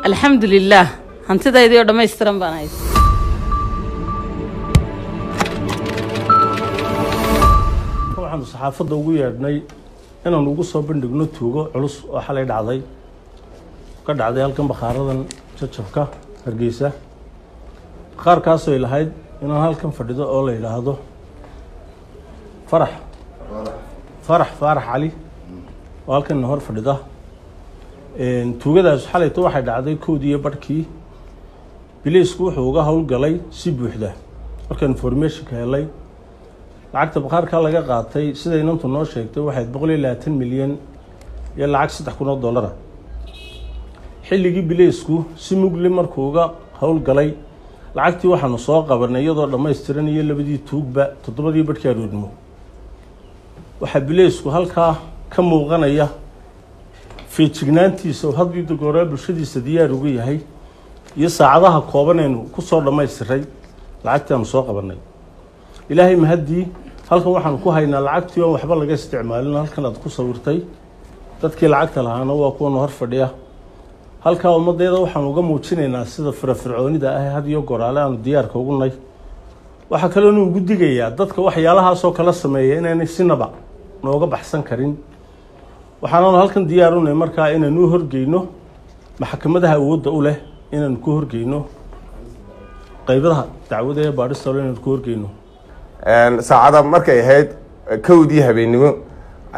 الحمد لله هانتida idii oo dhameystiran baan hayay waxaan saxaafadda ugu yeedhnay inaan ugu soo bandhigno tuugo culus oo xalay dhacday halkan bakhaaradan jajabka Hargeysa qaarkaas oo ilahayd inaan halkan fadhido oo la yiraahdo Farax Ali oo halkan hor fadhida tuugadaas xalayto waxay dhacday koodiyo barkii bileysku wuxuu uga hawl galay si buuxda markaan information ka helay lacagta bakhaarka laga qaatay sida inantu noo sheegtay waxay 120 milyan iyo lacag $3,000 xilligii bileysku si mugli markuu uga hawl galay lacagtii waxaanu soo qabanay iyadoo dhameystiran iyo labadii tuugba 7 barkii aroodnimo waxa bileysku halka ka muuqanaya fiijignaantiisa oo hadii dogoraa bulshadiisa diyaar ugu yahay iyo saacadaha koobanaynu ku soo dhameystiray lacagtaan soo qabanay ilaahay mahadii halkan waxaan ku haynaa lacagtii oo waxba laga isticmaalin halkan aad ku sawirtay dadkii lacagta lahaana waa kuwa hor fadhiya halka ummadeeda waxaan uga muujinaynaa sida firfircoonida ah hadiyo goraale aan diyaarka ugu nay waxa kale oo ugu digayaa dadka waxyaalahaas oo kala sameeyay inay sinaba nooga baxsan karin waxaan halkan diyaar u nahay markaa inaan u horgeyno maxkamadaha awoodda u leh inaan ku horgeyno qaybaha dacwada ee baadhista inaan ku horgeyno saacada markay ahayd kowdii habeenimo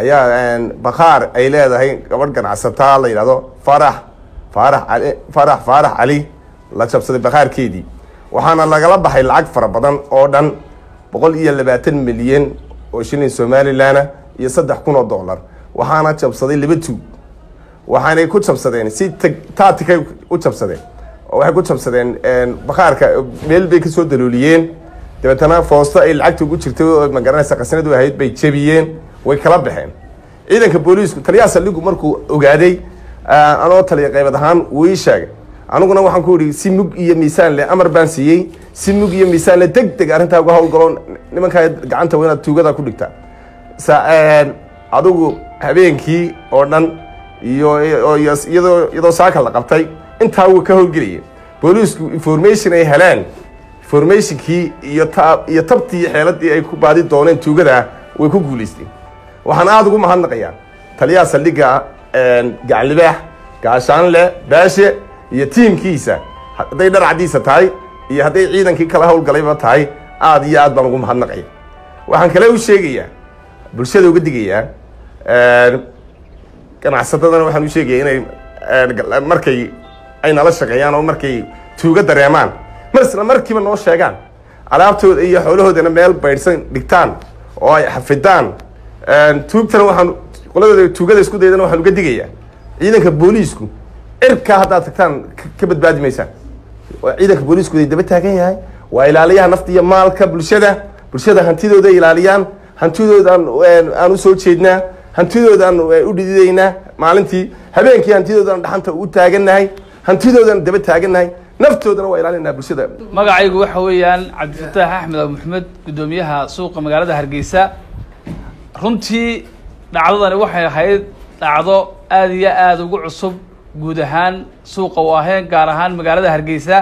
ayaa bakhaar ay leedahay gabadh ganacsataa la yiraahdo Farax Ali la jabsaday bakhaarkeedii waxaana lagala baxay lacag fara badan oo dhan 120 milyan oo shilin Soomaaliland iyo $3,000 waxaana jabsaday laba tuug waxaanay ku jabsadeen si tactical u jabsadeen oo waxay ku jabsadeen bakhaarka meel bay ka soo dalooliyeen dabeetana foosto ay lacagta ugu jirtay oo magaranaysa qasnadu ahayd bay jabiyeen way kala baxeen ciidanka booliisku taliyaha saldhigu markuu ogaaday anoo taliya qaybad ahaan wuu sheegay anuguna waxaan ku yiri si mug iyo miisaan leh amar baan siiyay si mug iyo miisaan leh degdeg arinta uga hawl galoon nimanka gacanta weena tuugada ku dhigta adigu habeenkii oo dhan iyadoo saaka la qabtay intaa uu ka howlgeliyay booliisku information ay heleen informationkii iyo tabtii xeeladii ay ku baadi dooneen tuugada way ku guuleysteen waxaan aad ugu mahadnaqayaa taliyaha saldhiga gacan libaax gaashaanle baashe iyo tiimkiisa haday dharcadiisa tahay iyo haday ciidankii kala hawl galayba tahay aad iyo aad baan ugu mahadnaqayaa waxaan kale u sheegayaa bulshada uga digayaa ganacsadadana waxaan u sheegayaa inay markay ay nala shaqeeyaan oo markay tuuga dareemaan markiiba noo sheegaan alaabtooda iyo xoolahoodana meel baydhsan dhigtaan oo ay xafidaan tuugtana waxaan qoladooda tuugada isku daydana waxaan uga digayaa ciidanka booliisku irka haddaad tagtaan ka badbaadi maysaan ciidanka booliisku ay daba taagan yahay waa ilaaliyaha nafta iyo maalka bulshada hantidooda ilaaliyaan hantidoodan aan u soo jeednaa hantidoodan u dhidideynaa maalintii habeenkii hantidoodan dhaxanta u taaganahay hantidoodan daba taaganahay naftoodana waa ilaalinaa bulshada magacaygu waxa weeyaan Cabdifataax Axmed Maxamed gudoomiyaha suuqa magaalada Hargeysa runtii dhacdadani waxay ahayd dhacdo aad iyo aad ugu cusub guud ahaan suuqa oo ahayn gaar ahaan magaalada Hargeysa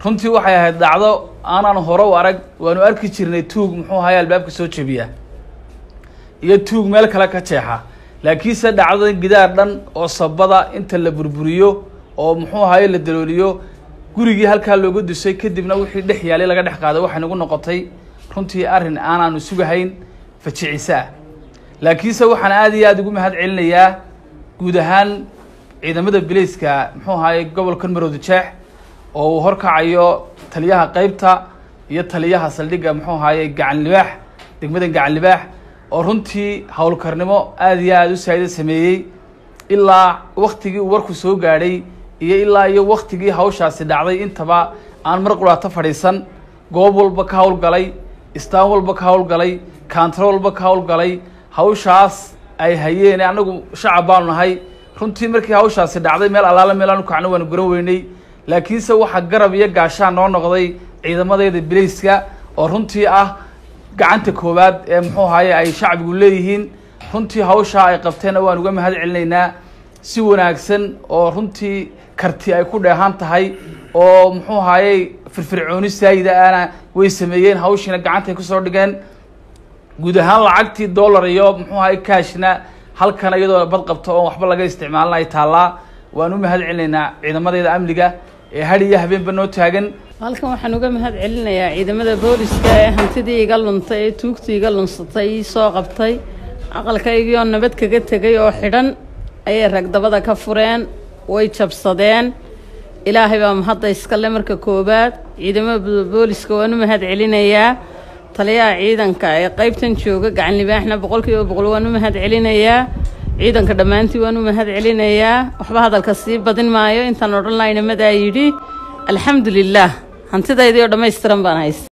runtii waxay ahayd dhacdo aanan hore u arag waanu arki jirnay tuug muxuu ahaa albaabka soo jabiya iyo tuug meel kale ka jeexa laakiin se dhacdadan gidaar dhan oo sabada inta la burburiyo oo muxuu ahaa la dalooliyo gurigii halka looga dusay kadibna wixii dhex yaalay laga dhex qaaday waxa nagu noqotay runtii arin aanaanu sugahayn faciciisa laakiin se waxaan aad iyo aad ugu mahad celinayaa guud ahaan ciidamada bilayska muxuu ahaa gobolka Maroodi Jeex oo horkacayo taliyaha qaybta iyo taliyaha saldhiga muxuu ahaa gacan libaax degmada gacan libaax oo runtii hawlkarnimo aad iyo aad u saayid sameeyay ilaa waqtigii warku soo gaadhay iyo waqtigii hawshaasi dhacday intaba aan mar quraata fadhiisan goob walba ka hawl galay istaan walba ka hawl galay control walba ka hawl galay hawshaas ay hayeen anagu shacab baan nahay runtii markii hawshaasi dhacday meel alaala meel aanu kacno waan garan weynay laakiin se waxa garab iyo gaashaan noo noqday ciidamadeeda bilayska oo runtii ah gacanta koobaad ee muxuu ahaa ay shacbigu leeyihiin runtii hawsha ay qabteen waan uga mahad celinaynaa si wanaagsan oo runtii karti ay ku dheehan tahay oo muxuu ahaayey firfircooni saayida ana way sameeyeen hawshiina gacantay ku soo dhigeen guud ahaan lacagtii dollar iyo muxuu ahaayey cashna halkan iyadoo bad qabto oo waxba laga isticmaalanay taala waan u mahad celinaynaa ciidamadeeda amniga ee hadiya habeenba noo taagan halkan waxaan uga mahad celinayaa ciidamada booliska ee hantidii iga luntay ee tuugtii iga lunsatay soo qabtay aqalkaygii oo nabad kaga tegay oo xidhan ayay ragdabada ka fureen way jabsadeen ilaahay baa mahadda iskale marka koobaad ciidamada booliska waan u mahad celinayaa taliyaha ciidanka ee qaybtan jooga gacan libaaxna 100% waan u mahad celinayaa ciidanka dhammaantii waan u mahad celinayaa waxba hadalka sii badin maayo intaan odhan lahayn madaa yidhi alxamdulillaah hantidaydii oo dhammaystiran baan haysta